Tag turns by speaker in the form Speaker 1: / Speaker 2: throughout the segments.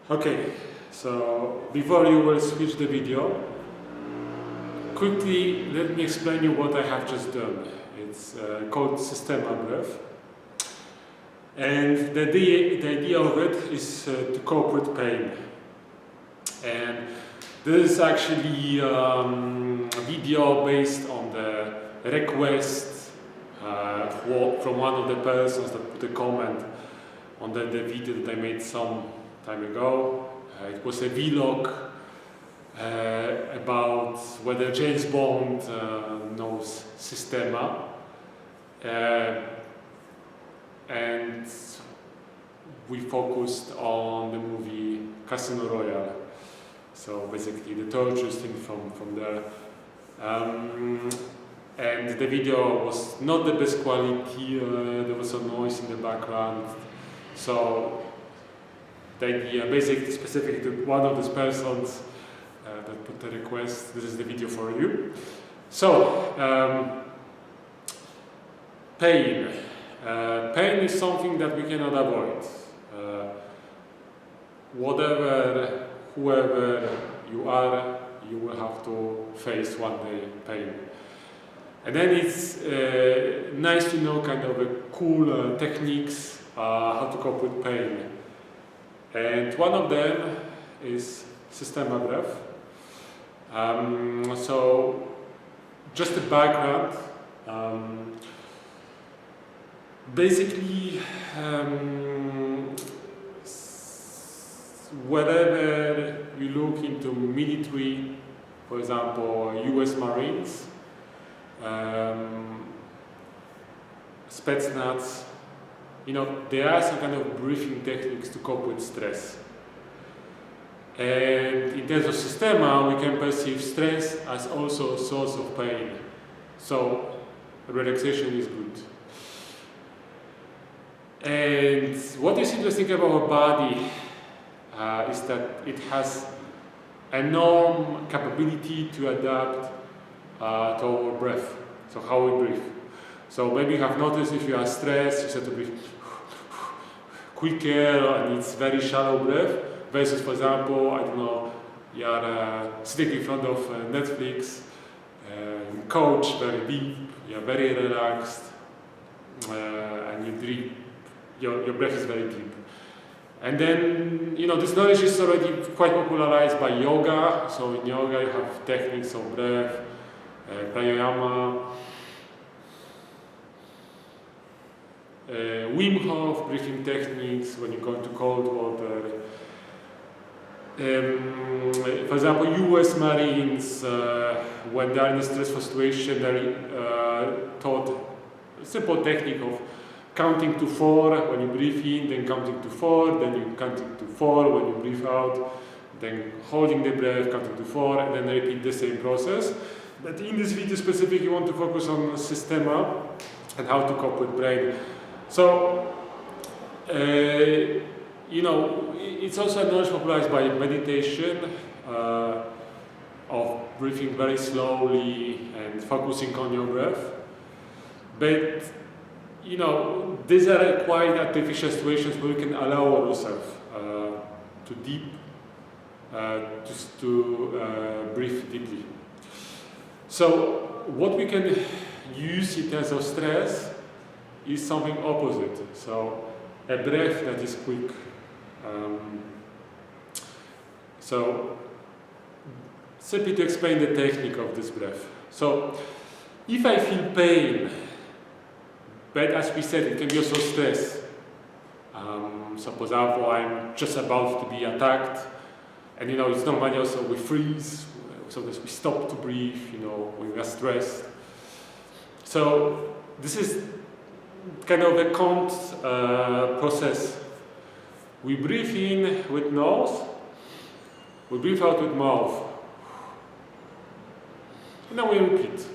Speaker 1: Okay, so before you will switch the video, quickly let me explain you what I have just done. It's called Systema breath. And the idea of it is to cope with pain. And this is actually a video based on the request from one of the persons that put a comment on the video that I made some time ago. It was a vlog about whether James Bond knows Systema. And we focused on the movie Casino Royale. So basically the torture thing from there. And the video was not the best quality, there was some noise in the background. So the idea, basically specific to one of these persons that put the request, this is the video for you. So, pain. Pain is something that we cannot avoid. Whoever you are, you will have to face one day pain. And then it's nice to know kind of a cool techniques how to cope with pain. And one of them is Systema breath. So just a background. Basically, wherever you look into military, for example, US Marines, Spetsnaz, there are some kind of breathing techniques to cope with stress. And in terms of Systema, we can perceive stress as also a source of pain. So relaxation is good. And what is interesting about our body is that it has enormous capability to adapt to our breath, so how we breathe. So maybe you have noticed if you are stressed, you start to breathe quicker and it's very shallow breath, versus, for example, I don't know, you are sitting in front of Netflix, couch, very deep, you are very relaxed, and you breathe. Your breath is very deep. And then, this knowledge is already quite popularized by yoga. So in yoga you have techniques of breath, pranayama, Wim Hof breathing techniques when you go into cold water. For example, US Marines, when they are in a stressful situation, they're taught a simple technique of counting to 4 when you breathe in, then counting to 4, then you counting to 4 when you breathe out, then holding the breath, counting to 4, and then repeat the same process. But in this video specifically, you want to focus on Systema and how to cope with brain. So, it's also a knowledge popularized by meditation, of breathing very slowly and focusing on your breath. But these are quite artificial situations where we can allow ourselves to breathe deeply. So what we can use in terms of stress is something opposite. So a breath that is quick. So simply to explain the technique of this breath. So if I feel pain, but as we said, it can be also stress. So for example, I'm just about to be attacked, and it's normally also we freeze, sometimes we stop to breathe, when we are stressed. So this is kind of a calm process. We breathe in with nose, we breathe out with mouth, and then we repeat.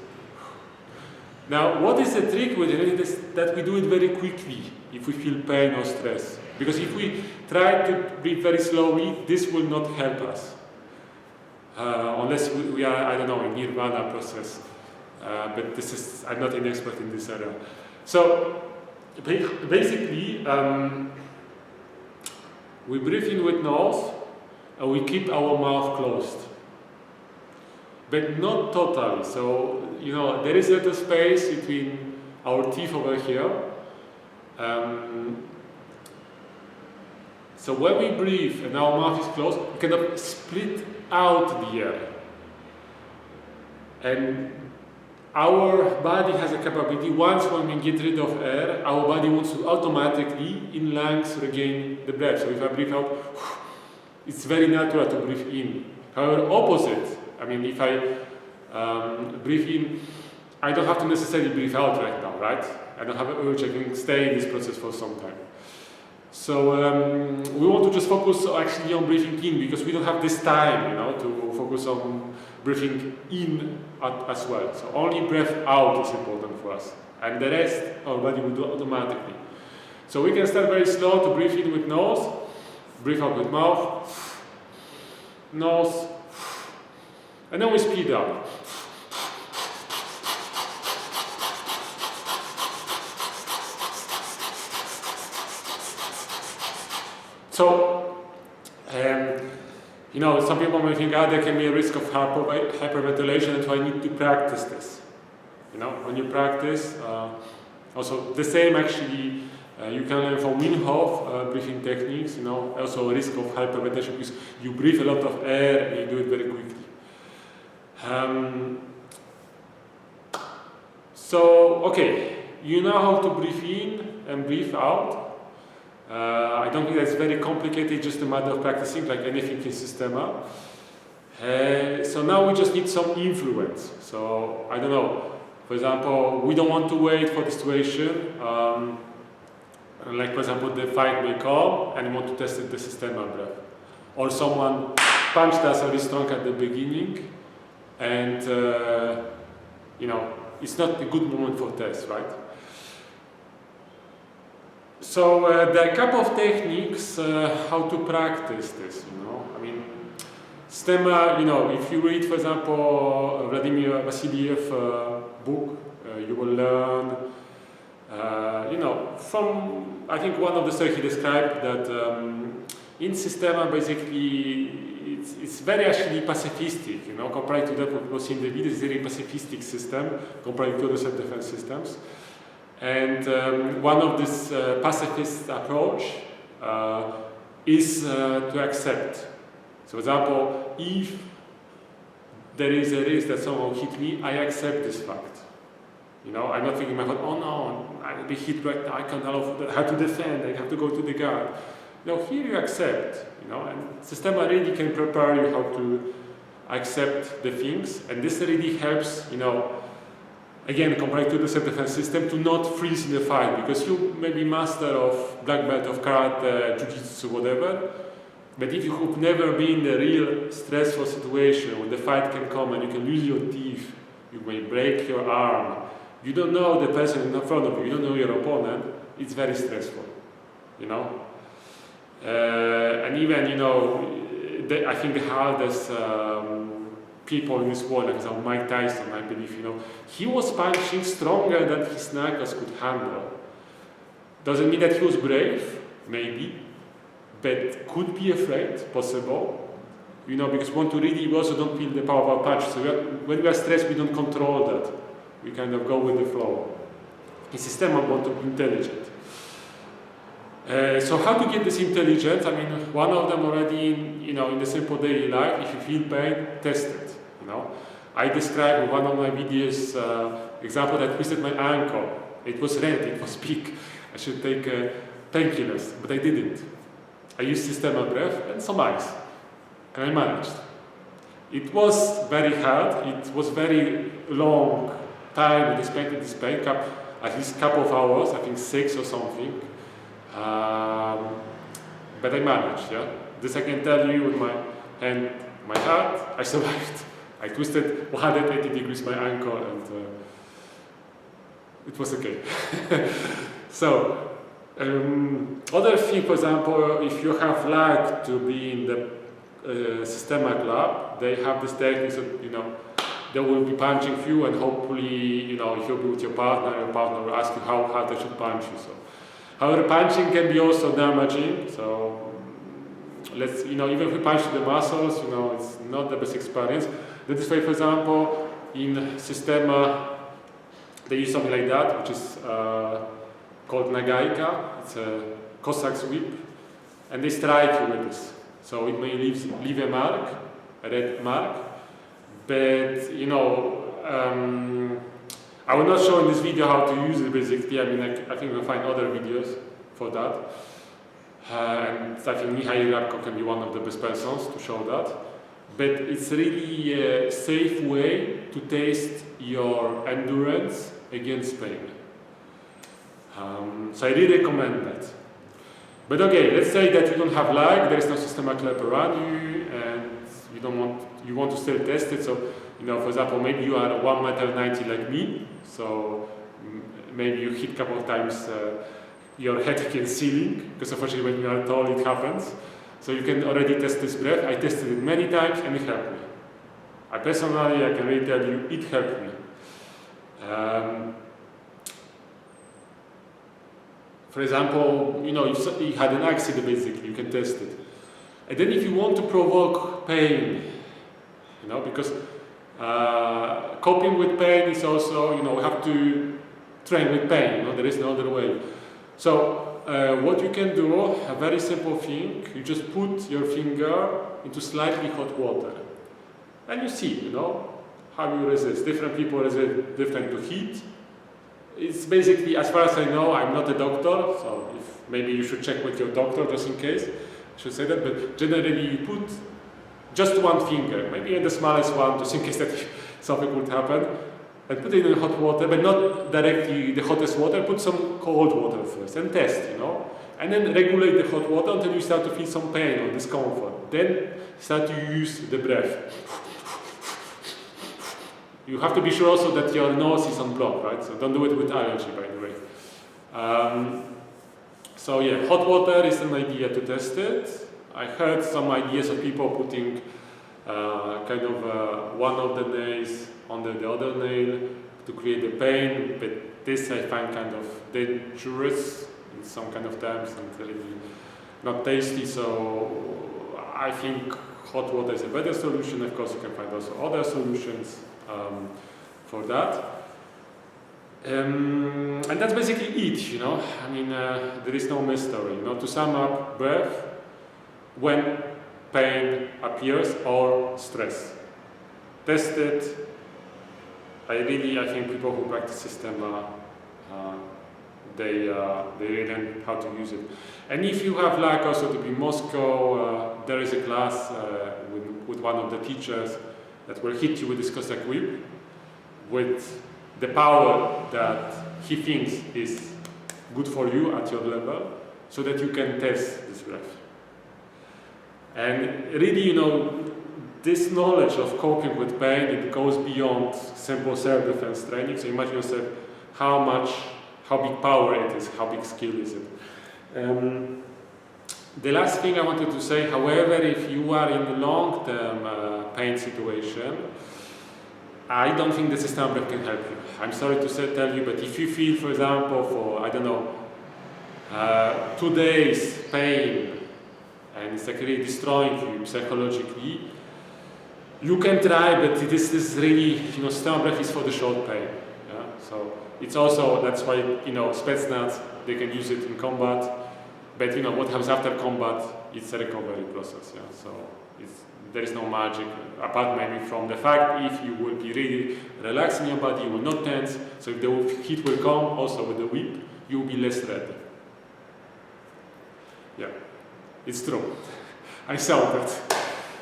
Speaker 1: Now, what is the trick with it is that we do it very quickly if we feel pain or stress. Because if we try to breathe very slowly, this will not help us. Unless we are, I don't know, in nirvana process. But I'm not an expert in this area. So, basically, we breathe in with nose, we keep our mouth closed, but not totally. So, you know, there is a little space between our teeth over here. So when we breathe and our mouth is closed, we kind of split out the air. And our body has a capability, once when we get rid of air, our body wants to automatically, in lungs, regain the breath. So if I breathe out, it's very natural to breathe in. However, opposite, I mean, if I breathe in, I don't have to necessarily breathe out right now, right? I don't have an urge, I can stay in this process for some time. So we want to just focus actually on breathing in, because we don't have this time, you know, to focus on breathing in as well. So only breath out is important for us, and the rest our body will do automatically. So we can start very slow to breathe in with nose, breathe out with mouth, nose, and then we speed up. So, you know, some people may think, there can be a risk of hyperventilation, and so I need to practice this. You know, when you practice, also the same actually, you can learn from Wim Hof breathing techniques, you know, also a risk of hyperventilation because you breathe a lot of air and you do it very quickly. So, okay, you know how to breathe in and breathe out. I don't think that's very complicated, just a matter of practicing, like anything in Systema. So now we just need some influence. So, I don't know, for example, we don't want to wait for the situation, like for example, the fight may come and we want to test the Systema breath. Or someone punched us very strong at the beginning and, you know, it's not a good moment for test, right? So there are a couple of techniques how to practice this, you know. I mean, Systema, you know, if you read, for example, Vladimir Vasiliev book, you will learn, you know, from, I think one of the studies he described that in Systema, basically, it's very actually pacifistic, you know, compared to that what was in the video, it's a very pacifistic system compared to other self-defense systems. And one of this pacifist approach is to accept. So, for example, if there is a risk that someone will hit me, I accept this fact. You know, I'm not thinking in my head, oh no, I'll be hit right now, I can't have to defend, I have to go to the guard. No, here you accept, you know, and Systema really can prepare you how to accept the things, and this really helps, you know, again, compared to the self-defense system, to not freeze in the fight, because you may be master of black belt of karate, jiu-jitsu, whatever, but if you have never been in a real stressful situation where the fight can come and you can lose your teeth, you may break your arm, you don't know the person in front of you, you don't know your opponent, it's very stressful, you know. And even, you know, I think the hardest people in this world, like example, Mike Tyson, I believe, you know, he was punching stronger than his knuckles could handle. Doesn't mean that he was brave, maybe, but could be afraid, possible, you know, because we also don't feel the power of our punch. So when we are stressed, we don't control that. We kind of go with the flow. In Systema, we want to be intelligent. So how to get this intelligence? I mean, one of them already, you know, in the simple daily life, if you feel pain, test it, you know. I described in one of my videos example that twisted my ankle. It was red, it was big. I should take painkillers, but I didn't. I used Systema breath and some ice, and I managed. It was very hard, it was very long time, this pain, at least a couple of hours, I think 6 or something. But I managed, yeah. This I can tell you with my hand, my heart, I survived. I twisted 180 degrees my ankle and it was okay. So, other thing, for example, if you have luck to be in the Systema club, they have this technique that, you know, they will be punching you and hopefully, you know, if you'll be with your partner will ask you how hard they should punch you. So, however, punching can be also damaging, so let's, even if we punch the muscles, it's not the best experience. That is why, for example, in Systema, they use something like that, which is called nagaika. It's a Cossack's whip, and they strike you with this. So it may leave a mark, a red mark, but I will not show in this video how to use it basically. I mean, I think we'll find other videos for that. And I think Mihail Rabko can be one of the best persons to show that. But it's really a safe way to test your endurance against pain. So I really recommend that. But okay, let's say that you don't have lag, there is no Systema clap around you, and you want to still test it. So, for example, maybe you are 1.90 m like me, so maybe you hit a couple of times your head against ceiling, because unfortunately when you are tall it happens. So you can already test this breath. I tested it many times and it helped me. I can really tell you, it helped me. For example, if you had an accident basically, you can test it. And then if you want to provoke pain, because coping with pain is also, we have to train with pain, there is no other way. So what you can do, a very simple thing, you just put your finger into slightly hot water. And you see, how you resist. Different people resist different to heat. It's basically, as far as I know, I'm not a doctor, so if maybe you should check with your doctor just in case. I should say that, but generally you put just one finger, maybe the smallest one, just in case that something would happen, and put it in hot water, but not directly the hottest water. Put some cold water first and test, and then regulate the hot water until you start to feel some pain or discomfort. Then start to use the breath. You have to be sure also that your nose is unblocked, right? So don't do it with allergy, by the way. So yeah, hot water is an idea to test it. I heard some ideas of people putting one of the nails under the other nail to create the pain, but this I find kind of dangerous in some kind of terms and really not tasty. So I think hot water is a better solution. Of course, you can find also other solutions for that. And that's basically it, I mean, there is no mystery, To sum up, breath, when pain appears or stress. Test it. I think people who practice Systema, they really learn how to use it. And if you have luck also to be in Moscow, there is a class with one of the teachers that will hit you with this Cossack whip with the power that he thinks is good for you at your level, so that you can test this breath. And really, this knowledge of coping with pain, it goes beyond simple self-defense training. So imagine yourself how big power it is, how big skill is it. The last thing I wanted to say, however, if you are in a long-term pain situation, I don't think the Systema breath can help you. I'm sorry to tell you, but if you feel, for example, for, 2 days pain, and it's really destroying you psychologically, you can try, but this is really, Systema breath is for the short pain. Yeah? So it's also, that's why, Spetsnaz, they can use it in combat, but what happens after combat, it's a recovery process. Yeah? So there is no magic, apart maybe from the fact if you will be really relaxing your body, you will not tense, so if the heat will come, also with the whip, you will be less red. Yeah, it's true. I saw that.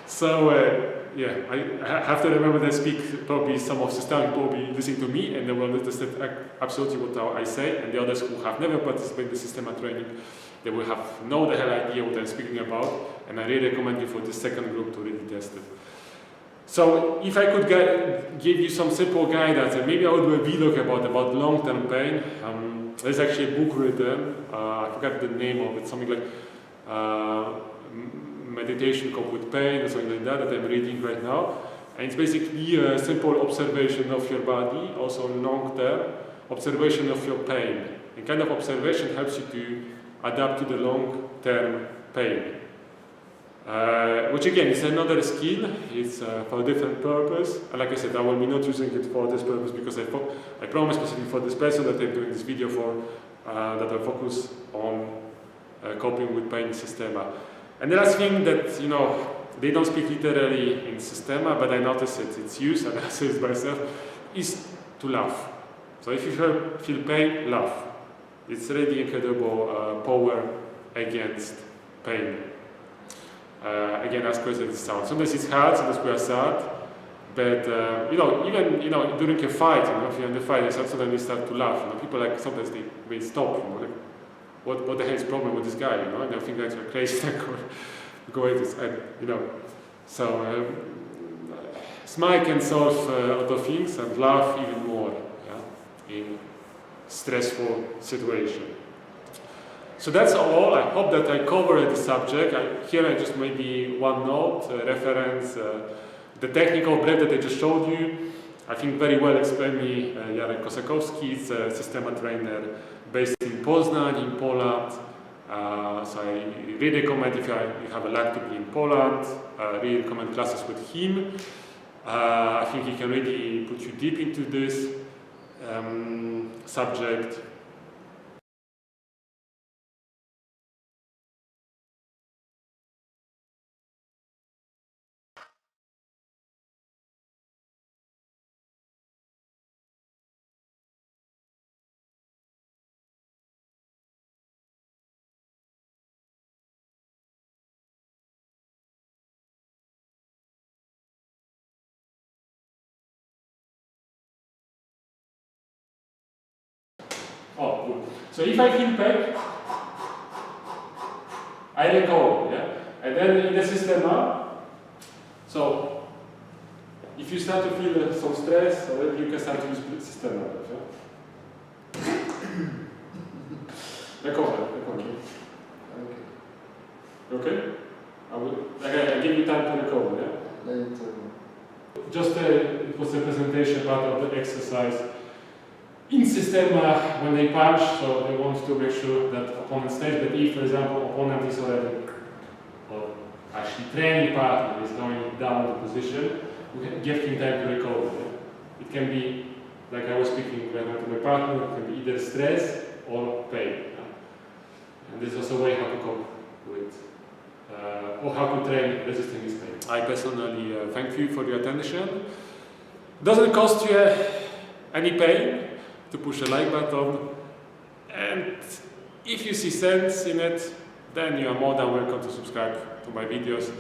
Speaker 1: So, I have to remember that I speak, probably some of Systema people will be listening to me and they will understand absolutely what I say, and the others who have never participated in the Systema training, they will have no the hell idea what I'm speaking about, and I really recommend you for the second group to really test it. So if I could give you some simple guidance, and maybe I would do a vlog about long-term pain. There's actually a book written, I forgot the name of it, something like Meditation Cope with Pain or something like that I'm reading right now. And it's basically a simple observation of your body, also long-term observation of your pain. And kind of observation helps you to adapt to the long-term pain. Which again is another skill. It's for a different purpose. And like I said, I will be not using it for this purpose because I promise specifically for this person that I'm doing this video for, that I focus on coping with pain in Systema. And the last thing that, you know, they don't speak literally in Systema, but I notice it's used, and I say it myself, is to laugh. So if you feel pain, laugh. It's really incredible power against pain. Again, as crazy as it sounds. Sometimes it's hard, sometimes we are sad, but you know, even during a fight, you know, if you're in the fight, suddenly start to laugh. You know, people like sometimes they may stop. You know, like, what the hell is the problem with this guy? You know, and I think that's crazy. Go at this, you know. So smile can solve a lot of things, and laugh even more. Yeah, in stressful situation. So that's all. I hope that I covered the subject. Here I just maybe one note, reference, the technical breath that I just showed you. I think very well explained me Jarek Kosakowski. He's a Systema trainer based in Poznań, in Poland. So I really recommend if you have a luck to be in Poland, really recommend classes with him. I think he can really put you deep into this subject. Oh, good. So if I feel pain, I recover, yeah? And then in the Systema, so if you start to feel some stress, or you can start to use Systema, yeah? Recover. Okay? I give you time to recover, yeah? Just it was a presentation part of the exercise. In Systema, when they punch, so they want to make sure that opponent stays, but if, for example, opponent is already, or actually training partner is going down the position, we can give him time to recover. Yeah? It can be, like I was speaking right now to my partner, it can be either stress or pain. Yeah? And this is also a way how to cope with, or how to train resisting this pain. I personally thank you for your attention. Doesn't cost you any pain to push a like button, and if you see sense in it, then you are more than welcome to subscribe to my videos.